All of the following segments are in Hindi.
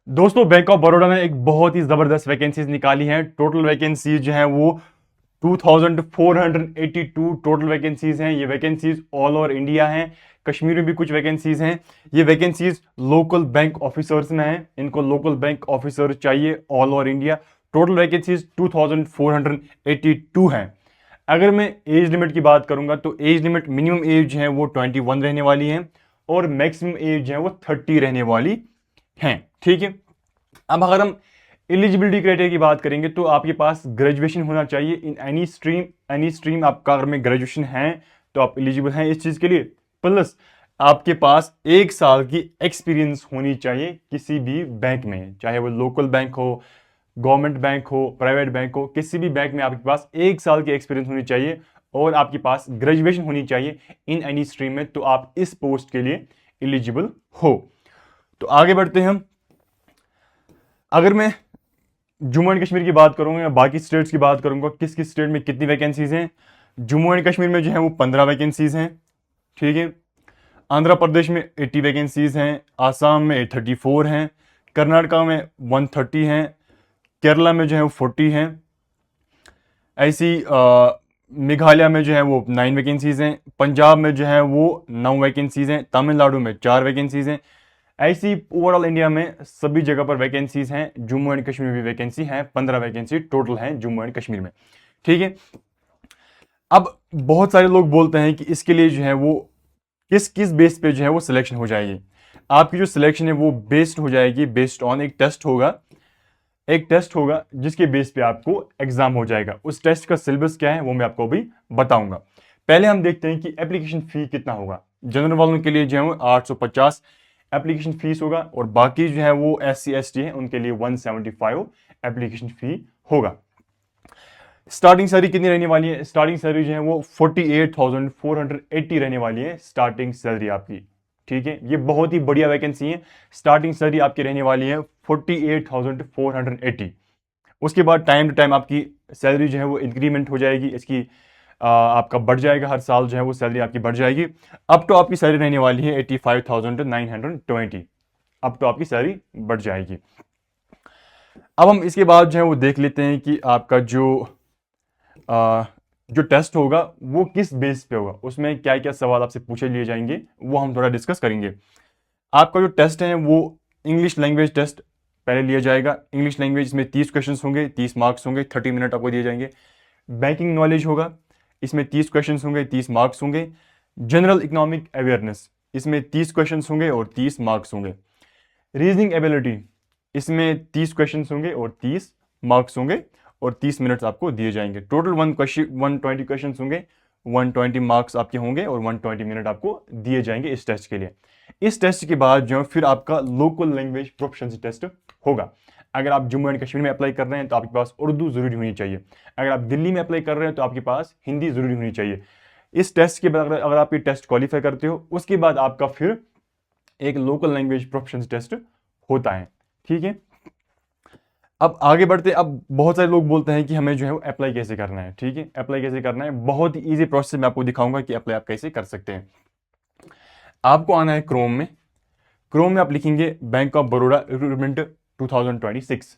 दोस्तों, बैंक ऑफ बड़ौदा ने एक बहुत ही जबरदस्त वैकेंसीज निकाली हैं। टोटल वैकेंसीज जो हैं वो 2482 टोटल वैकेंसीज हैं। ये वैकेंसीज ऑल ओवर इंडिया हैं। कश्मीर में भी कुछ वैकेंसीज हैं। ये वैकेंसीज लोकल बैंक ऑफिसर्स में हैं। इनको लोकल बैंक ऑफिसर चाहिए all over India. Total vacancies 2482 हैं। अगर मैं एज लिमिट की बात करूंगा तो एज लिमिट मिनिमम एज है वो 21 रहने वाली है और मैक्सिमम एज है वो 30 रहने वाली है। ठीक है। अब अगर हम एलिजिबिलिटी क्राइटेरिया की बात करेंगे तो आपके पास ग्रेजुएशन होना चाहिए इन एनी स्ट्रीम आपका अगर में ग्रेजुएशन है तो आप एलिजिबल हैं इस चीज के लिए। प्लस आपके पास 1 साल की एक्सपीरियंस होनी चाहिए किसी भी बैंक में, चाहे वो लोकल बैंक हो, गवर्नमेंट बैंक हो, प्राइवेट बैंक हो, किसी भी बैंक में आपके पास 1 साल की एक्सपीरियंस होनी चाहिए और आपके पास ग्रेजुएशन होनी चाहिए इन एनी स्ट्रीम में, तो आप इस पोस्ट के लिए एलिजिबल हो। तो आगे बढ़ते हैं हम। अगर मैं जम्मू एंड कश्मीर की बात करूंगा या बाकी स्टेट्स की बात करूंगा किस किस स्टेट में कितनी वैकेंसीज हैं। जम्मू एंड कश्मीर में जो है वो 15 वैकेंसीज हैं। ठीक है। आंध्र प्रदेश में 80 वैकेंसीज हैं। आसाम में 34 हैं। कर्नाटका में 130 हैं। केरला में जो है वो 40 हैं। ऐसी मेघालय में जो है वो 9 वैकेंसीज हैं। पंजाब में जो है वो 9 वैकेंसीज हैं। तमिलनाडु में 4 वैकेंसीज हैं। ऐसी ओवरऑल इंडिया में सभी जगह पर वैकेंसीज हैं। जम्मू एंड कश्मीर में भी वैकेंसी है, 15 वैकेंसी टोटल है जम्मू एंड कश्मीर में। ठीक है। अब बहुत सारे लोग बोलते हैं कि इसके लिए जो है वो किस किस बेस पे जो है वो सिलेक्शन हो जाएगी। आपकी जो सिलेक्शन है वो बेस्ड हो जाएगी, बेस्ड ऑन एक टेस्ट होगा। एक टेस्ट होगा जिसके बेस पे आपको एग्जाम हो जाएगा। उस टेस्ट का सिलेबस क्या है वो मैं आपको अभी बताऊंगा। पहले हम देखते हैं कि एप्लीकेशन फी कितना होगा। जनरल वालों के लिए जो है वो 850 एप्लीकेशन फीस होगा और बाकी जो है वो SC ST है उनके लिए 175 एप्लीकेशन फी होगा। स्टार्टिंग सैलरी कितनी रहने वाली है? स्टार्टिंग सैलरी जो है वो 48,480 रहने वाली है स्टार्टिंग सैलरी आपकी। ठीक है। ये बहुत ही बढ़िया वैकेंसी है। स्टार्टिंग सैलरी आपकी रहने वाली है 48,480। उसके बाद टाइम टू टाइम आपकी सैलरी जो है वो इंक्रीमेंट हो जाएगी। इसकी आपका बढ़ जाएगा, हर साल जो है वो सैलरी आपकी बढ़ जाएगी। अब तो आपकी सैलरी रहने वाली है 85,920। अब तो आपकी सैलरी बढ़ जाएगी। अब हम इसके बाद जो है वो देख लेते हैं कि आपका जो टेस्ट होगा वो किस बेस पे होगा, उसमें क्या क्या सवाल आपसे पूछे लिए जाएंगे वो हम थोड़ा डिस्कस करेंगे। आपका जो टेस्ट है वो इंग्लिश लैंग्वेज टेस्ट पहले लिया जाएगा। इंग्लिश लैंग्वेज में 30 क्वेश्चंस होंगे, 30 मार्क्स होंगे, 30 मिनट आपको दिए जाएंगे। बैंकिंग नॉलेज होगा, इसमें 30 क्वेश्चंस होंगे, 30 मार्क्स होंगे। जनरल इकोनॉमिक अवेयरनेस, इसमें 30 क्वेश्चंस होंगे और 30 मार्क्स होंगे। रीजनिंग एबिलिटी, इसमें 30 क्वेश्चंस होंगे और 30 मार्क्स होंगे और 30 मिनट्स आपको दिए जाएंगे। टोटल 120 क्वेश्चन होंगे, 120 मार्क्स आपके होंगे और 120 मिनट आपको दिए जाएंगे इस टेस्ट के लिए। इस टेस्ट के बाद जो है फिर आपका लोकल लैंग्वेज प्रोफिशिएंसी टेस्ट होगा। अगर आप जम्मू एंड कश्मीर में अप्लाई कर रहे हैं तो आपके पास उर्दू जरूरी होनी चाहिए। अगर आप दिल्ली में अप्लाई कर रहे हैं तो आपके पास हिंदी जरूरी होनी चाहिए। इस टेस्ट के बाद अगर आप ये टेस्ट क्वालिफाई करते हो उसके बाद आपका फिर एक लोकल लैंग्वेज प्रोफिशिएंसी टेस्ट होता है। ठीक है। अब आगे बढ़ते, अब बहुत सारे लोग बोलते हैं कि हमें जो है अप्लाई कैसे करना है। ठीक है। अप्लाई कैसे करना है, बहुत ही ईजी प्रोसेस मैं आपको दिखाऊंगा कि अप्लाई आप कैसे कर सकते हैं। आपको आना है क्रोम में। क्रोम में आप लिखेंगे बैंक ऑफ बड़ौदा रिक्रूटमेंट 2026।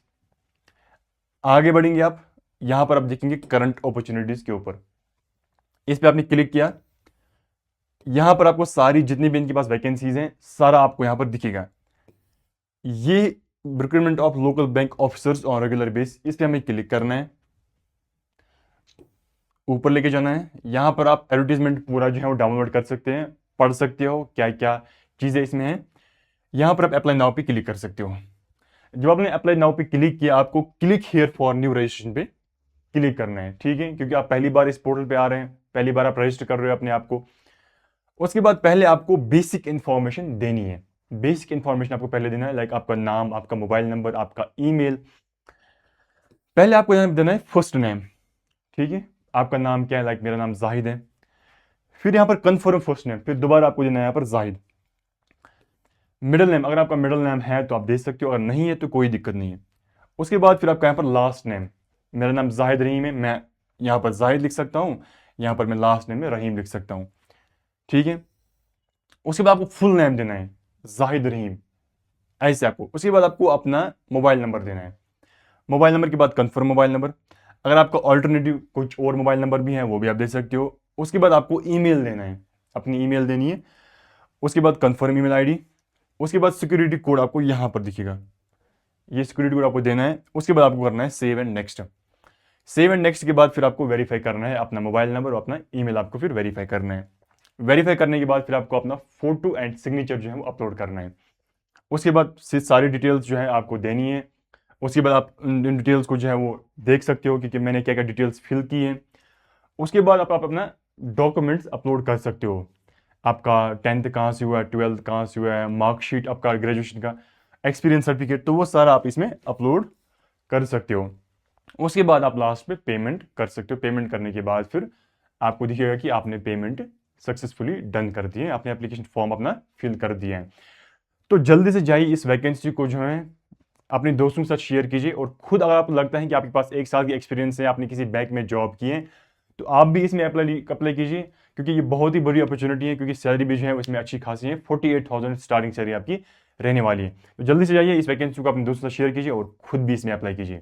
आगे बढ़ेंगे आप, यहां पर आप देखेंगे करंट अपॉर्चुनिटीज के ऊपर। इस पर आपने क्लिक किया। यहां पर आपको सारी जितनी भी इनके पास वैकेंसीज हैं सारा आपको यहां पर दिखेगा। ये recruitment of local bank officers on regular base, इस पर हमें क्लिक करना है। ऊपर लेके जाना है। यहां पर आप एडवर्टीजमेंट पूरा जो है वो डाउनलोड कर सकते हैं, पढ़ सकते हो क्या क्या चीजें इसमें हैं। यहां पर आप अप्लाई नाउ पे क्लिक कर सकते हो। जब आपने अप्लाई नाउ पे क्लिक किया आपको click here for new registration पे क्लिक करना है। ठीक है। क्योंकि आप पहली बार इस पोर्टल पे आ रहे हैं, पहली बार आप रजिस्टर कर रहे हो अपने आप को। उसके बाद पहले आपको बेसिक इंफॉर्मेशन देनी है। बेसिक इंफॉर्मेशन आपको पहले देना है, लाइक आपका नाम, आपका मोबाइल नंबर, आपका ईमेल। पहले आपको यहाँ देना है फर्स्ट नेम। ठीक है। आपका नाम क्या है, लाइक मेरा नाम जाहिद है। फिर यहाँ पर कंफर्म फर्स्ट नेम, फिर दोबारा आपको देना है यहाँ पर जाहिद। मिडिल नेम, अगर आपका मिडिल नेम है तो आप दे सकते हो, अगर नहीं है तो कोई दिक्कत नहीं है। उसके बाद फिर आपका यहाँ पर लास्ट नेम, मेरा नाम जाहिद रहीम है, मैं यहाँ पर जाहिद लिख सकता हूँ, यहाँ पर मैं लास्ट नेम में रहीम लिख सकता हूँ। ठीक है। उसके बाद आपको फुल नेम देना है, जाहिद रहीम। ऐसे आपको, उसके बाद आपको अपना मोबाइल नंबर देना है। मोबाइल नंबर के बाद कंफर्म मोबाइल नंबर, अगर आपका ऑल्टरनेटिव कुछ और मोबाइल नंबर भी है वो भी आप दे सकते हो। उसके बाद आपको ईमेल देना है, अपनी ईमेल देनी है। उसके बाद कंफर्म ईमेल आईडी। उसके बाद सिक्योरिटी कोड आपको यहाँ पर दिखेगा, ये सिक्योरिटी कोड आपको देना है। उसके बाद आपको करना है save and next. Save and next के बाद फिर आपको वेरीफाई करना है अपना मोबाइल नंबर और अपना ईमेल आपको फिर वेरीफाई करना है। वेरीफाई करने के बाद फिर आपको अपना फोटो एंड सिग्नेचर जो है वो अपलोड करना है। उसके बाद से सारी डिटेल्स जो है आपको देनी है। उसके बाद आप इन डिटेल्स को जो है वो देख सकते हो कि मैंने क्या क्या डिटेल्स फिल की हैं। उसके बाद आप अपना डॉक्यूमेंट्स अपलोड कर सकते हो। आपका 10th कहाँ से हुआ है, 12th कहाँ से हुआ है, मार्कशीट आपका ग्रेजुएशन का, एक्सपीरियंस सर्टिफिकेट, तो वो सारा आप इसमें अपलोड कर सकते हो। उसके बाद आप लास्ट में पेमेंट कर सकते हो। पेमेंट करने के बाद फिर आपको दिखेगा कि आपने पेमेंट सक्सेसफुली डन कर दिए, आपने एप्लीकेशन फॉर्म अपना फिल कर दिया है। तो जल्दी से जाइए, इस वैकेंसी को जो है अपने दोस्तों के साथ शेयर कीजिए। और खुद अगर आपको लगता है कि आपके पास 1 साल की एक्सपीरियंस है, आपने किसी बैंक में जॉब की है, तो आप भी इसमें अप्लाई कीजिए, क्योंकि ये बहुत ही बड़ी अपॉर्चुनिटी है। क्योंकि सैलरी भी जो है उसमें अच्छी खासी है, 48,000 स्टार्टिंग सैलरी आपकी रहने वाली है। तो जल्दी से जाइए, इस वैकेंसी को अपने दोस्तों के साथ शेयर कीजिए और खुद भी इसमें अप्लाई कीजिए।